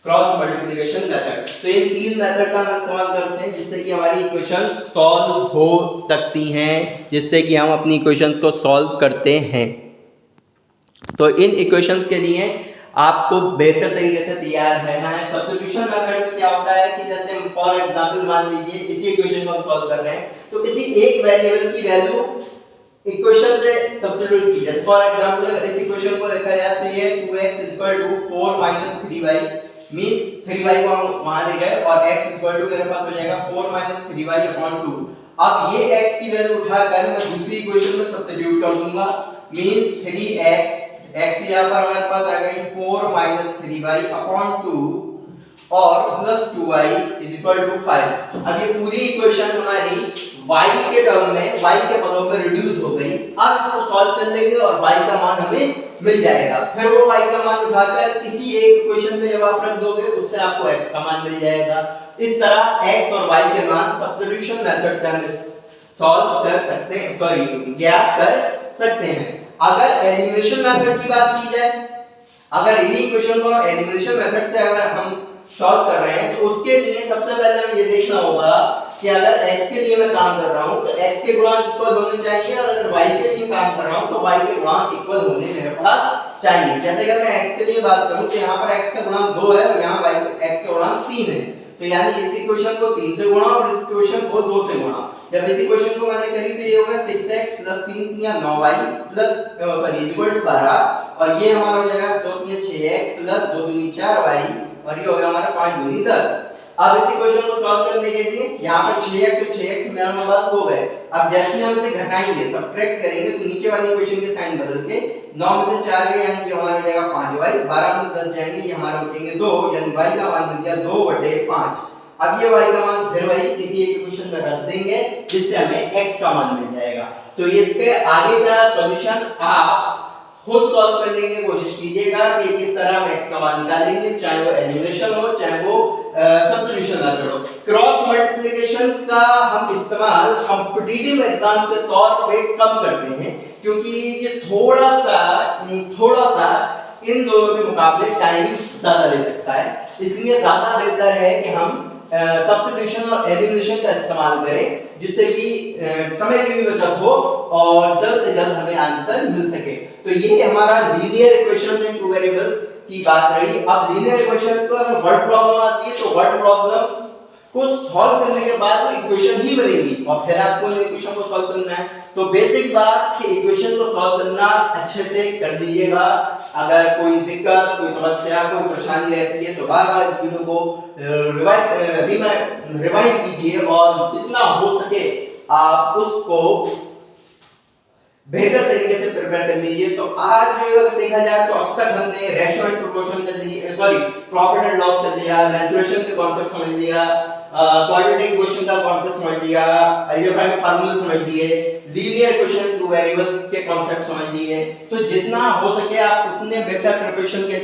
क्रॉस मल्टीप्लिकेशन मेथड। तो ये तीन मेथड का हम इस्तेमाल करते हैं जिससे कि हमारी इक्वेशन सॉल्व हो सकती हैं, जिससे कि हम अपनी इक्वेशंस को सॉल्व करते हैं। तो इन इक्वेशंस के लिए आपको बेहतर तरीके से तैयार रहना है। सब्स्टिट्यूशन मेथड में क्या होता है कि जैसे फॉर एग्जांपल मान लीजिए इसी इक्वेशन को हम सॉल्व कर रहे हैं, तो किसी एक वेरिएबल की वैल्यू इक्वेशन से सब्स्टिट्यूट कीजिए। फॉर एग्जांपल अगर इस इक्वेशन को देखा जाए तो ये 2x 4 3y मींस 3y को हम वहां ले गए और x मेरे पास हो जाएगा 4 3y/2। अब ये x की वैल्यू उठाकर मैं दूसरी इक्वेशन में सब्स्टिट्यूट कर दूंगा मींस 3x x यहां पर हमारे पास आ गई 4 3y/2 और प्लस 2y 5। अब ये पूरी इक्वेशन हमारी y के टर्म में y के पदों में रिड्यूस हो गई। अब इसको सॉल्व कर लेंगे और y का मान हमें मिल जाएगा। फिर वो y का मान उठाकर किसी एक इक्वेशन पे जब आप रख दोगे उससे आपको x का मान मिल जाएगा। इस तरह x और y के मान सब्स्टिट्यूशन मेथड से हम सॉल्व कर सकते हैं, सॉरी ज्ञात कर सकते हैं। अगर एलिमिनेशन मेथड की बात की जाए, अगर इन्हीं इक्वेशन को एलिमिनेशन मेथड से अगर हम सॉल्व कर रहे हैं तो उसके लिए सबसे पहले हमें ये देखना होगा कि अगर x के लिए मैं काम कर रहा हूं तो x के गुणांक इक्वल होने चाहिए और अगर y के लिए काम कर रहा हूं तो y के गुणांक इक्वल होने मेरे पास चाहिए। जैसे अगर मैं x के लिए बात करूं तो यहां पर x का गुणांक 2 है और यहां x का गुणांक 3 है, तो यानी इस इक्वेशन को 3 से गुणा और इस इक्वेशन को 2 से गुणा। जब इस इक्वेशन को मैंने करी तो ये होगा 6x 3 या 9y सॉरी इक्वल टू 12 और ये हमारा हो जाएगा 2 3 6x 2 दूनी 4y और ये हो गया हमारा 5 दूनी 10। अब इस इक्वेशन को सॉल्व करने के लिए यहां पर 6x तो 6x मेरा मतलब हो गए। अब जैसे हम इसे घटाएंगे सब्ट्रैक्ट करेंगे तो नीचे वाली इक्वेशन के साइन बदल के 9 में से 4 गए यानी ये हमारा हो जाएगा 5y, 12 में 10 जाएंगे ये हमारा बचेंगे 2 यानी y का मान मिल गया 2/5। अब ये y का मान फिर वही किसी एक इक्वेशन में रख देंगे जिससे हमें x का मान मिल जाएगा। तो ये इसके आगे का सॉल्यूशन आप खुद सॉल्व करने की कोशिश कीजिएगा कि किस तरह हम x का मान निकालेंगे, चाहे वो एलिमिनेशन हो चाहे वो सब्स्टिट्यूशन मेथड हो। क्रॉस मल्टीप्लिकेशन का हम इस्तेमाल कॉम्पिटिटिव एग्जाम के तौर पे कम करते हैं क्योंकि ये थोड़ा सा इन दोनों के मुकाबले टाइम ज्यादा ले सकता है, इसलिए ज्यादा बेहतर है कि हम सब्स्टिट्यूशन और एलिमिनेशन का इस्तेमाल करें जिससे कि समय की भी बचत हो और जल्द से जल्द हमें आंसर मिल सके। तो ये हमारा linear equation and two variables की बात रही। अब लीनियर इक्वेशन को अगर वर्ड प्रॉब्लम आती है तो वर्ड प्रॉब्लम को सॉल्व करने के बाद वो इक्वेशन ही बनेगी और फिर आपको इक्वेशन को सॉल्व करना है। तो बेसिक बात कि इक्वेशन को सॉल्व करना अच्छे से कर लीजिएगा। अगर कोई दिक्कत, कोई समस्या, कोई परेशानी रहती है तो बार-बार इस वीडियो को रिवाइंड कीजिए और जितना हो सके आप उसको बेहतर तरीके से प्रिपेयर कर लीजिए। तो आज अगर देखा जाए तो अब तक हमने रेशियो एंड प्रोपोर्शन कर लिया, सॉरी प्रॉफिट एंड लॉस कर लिया, मैच्योरेशन के कॉन्सेप्ट समझ लिया, क्वाड्रेटिक इक्वेशन का कॉन्सेप्ट समझ लिया, अलजेब्रा के फार्मूले समझ लिए, लीनियर इक्वेशन टू वेरिएबल्स के कॉन्सेप्ट समझ लिए। तो जितना हो सके आप उतने बेहतर प्रिपरेशन के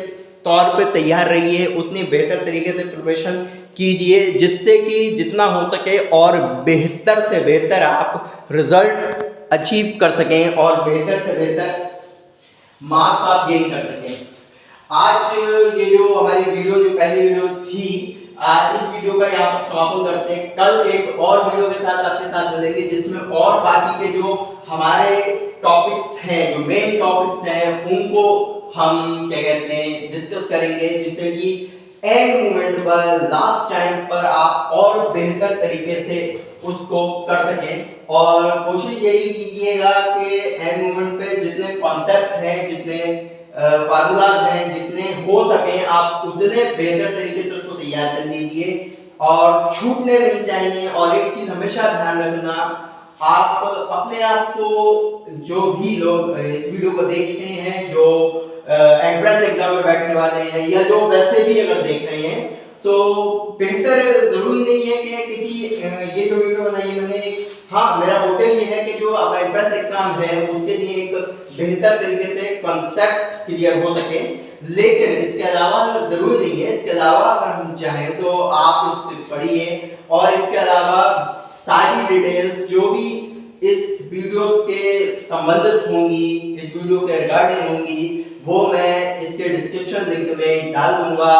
तौर पे तैयार रहिए, उतनी बेहतर तरीके से प्रिपरेशन कीजिए जिससे कि जितना हो सके और बेहतर से बेहतर आप रिजल्ट अचीव कर सकें और बेहतर से बेहतर मार्क्स आप गेन कर सकें। आज ये जो हमारी वीडियो जो पहली वीडियो थी, आज इस वीडियो का यहाँ पर समापन करते हैं। कल एक और वीडियो के साथ आपके साथ मिलेंगे जिसमें और बाकी के जो हमारे टॉपिक्स हैं, जो मेन टॉपिक्स हैं, उनको हम क्या कहते हैं डिस्कस करेंगे जिससे कि एंड मोमेंट पर, लास्ट टाइम पर आप और बेहतर तरीके से उसको कर सकें। और कोशिश यही कीजिएगा कि एंड मोमेंट पे जितने कॉन्सेप्ट हैं, जितने फार्मूलाज हैं, जितने हो सके आप उतने बेहतर तरीके से उसको तैयार कर लीजिए और छूटने नहीं चाहिए। और एक चीज हमेशा ध्यान रखना, आप अपने आप को, जो भी लोग इस वीडियो को देख रहे हैं, जो एंट्रेंस एग्जाम में बैठने वाले हैं या जो वैसे भी अगर देख रहे हैं, तो बेहतर जरूरी नहीं है कि किसी ये जो वीडियो बनाई है मैंने, हाँ मेरा मोटिव ये है कि जो आपका एंट्रेंस एग्जाम है उसके लिए एक बेहतर तरीके से कॉन्सेप्ट क्लियर हो सके। लेकिन इसके अलावा जरूरी नहीं है, इसके अलावा अगर हम चाहें तो आप उससे पढ़िए और इसके अलावा सारी डिटेल्स जो भी इस वीडियो के संबंधित होंगी, इस वीडियो के रिगार्डिंग होंगी, वो मैं इसके डिस्क्रिप्शन लिंक में डाल दूंगा।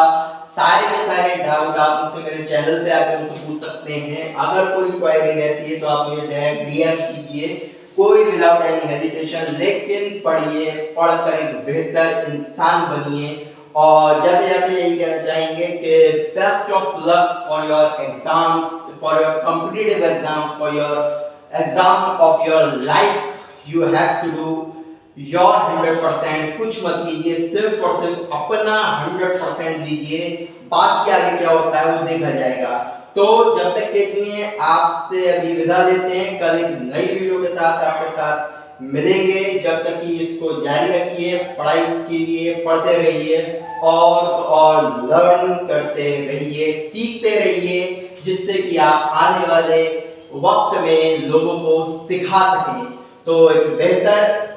सारे के सारे डाउट आप मुझसे मेरे चैनल पे आकर मुझसे पूछ सकते हैं। अगर कोई क्वेरी रहती है तो आप मुझे डायरेक्ट डीएम कीजिए, कोई विदाउट एनी हेजिटेशन। लेकिन पढ़िए, पढ़कर एक बेहतर इंसान बनिए। और जाते जाते यही कहना चाहेंगे कि best of luck for your exams, for your competitive exam, for your exam of your life you have to do your 100%। कुछ मत कीजिए, सिर्फ और सिर्फ अपना 100% दीजिए, बाकी आगे क्या होता है वो देखा जाएगा। तो जब तक के लिए आपसे अभी विदा लेते हैं, कल एक नई वीडियो के साथ आपके साथ मिलेंगे। जब तक कि इसको जारी रखिए, पढ़ाई कीजिए, पढ़ते रहिए और लर्न करते रहिए, सीखते रहिए, जिससे कि आप आने वाले वक्त में लोगों को सिखा सकें। तो एक बेहतर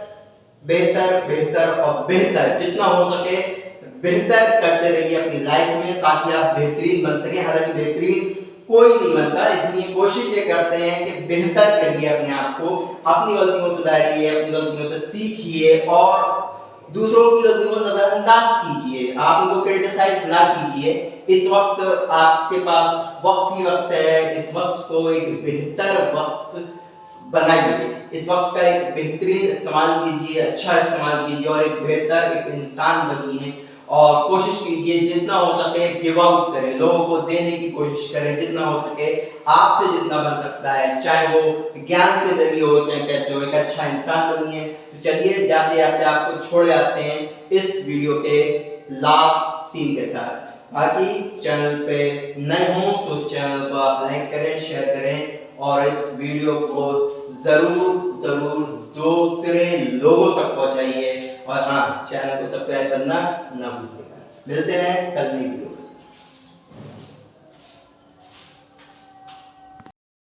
बेहतर बेहतर और बेहतर जितना हो सके बेहतर करते रहिए अपनी लाइफ में, ताकि आप बेहतरीन बन सकें। हालांकि बेहतरीन कोई नहीं बनता, इसलिए कोशिश ये करते हैं कि बेहतर करिए अपने आप को, अपनी गलतियों को सुधारिए, अपनी गलतियों से सीखिए और दूसरों की गलतियों को नजरअंदाज कीजिए, आप उनको क्रिटिसाइज ना कीजिए। इस वक्त आपके पास वक्त ही वक्त है, इस वक्त को एक बेहतर वक्त बनाइए, इस वक्त का एक बेहतरीन इस्तेमाल कीजिए, अच्छा इस्तेमाल कीजिए और एक बेहतर एक इंसान बनिए। और कोशिश कीजिए जितना हो सके गिव आउट करें, लोगों को देने की कोशिश करें जितना हो सके, आपसे जितना बन सकता है, चाहे वो ज्ञान के जरिए हो चाहे कैसे हो, एक अच्छा इंसान बनिए। तो चलिए जाते जाते आपको छोड़ जाते हैं इस वीडियो के लास्ट सीन के साथ। बाकी चैनल पे नए हो तो उस चैनल को आप लाइक करें, शेयर करें और इस वीडियो को जरूर जरूर दूसरे लोगों तक पहुंचाइए। और हाँ, चैनल को सब्सक्राइब करना ना भूलिएगा। मिलते हैं कल नई वीडियो।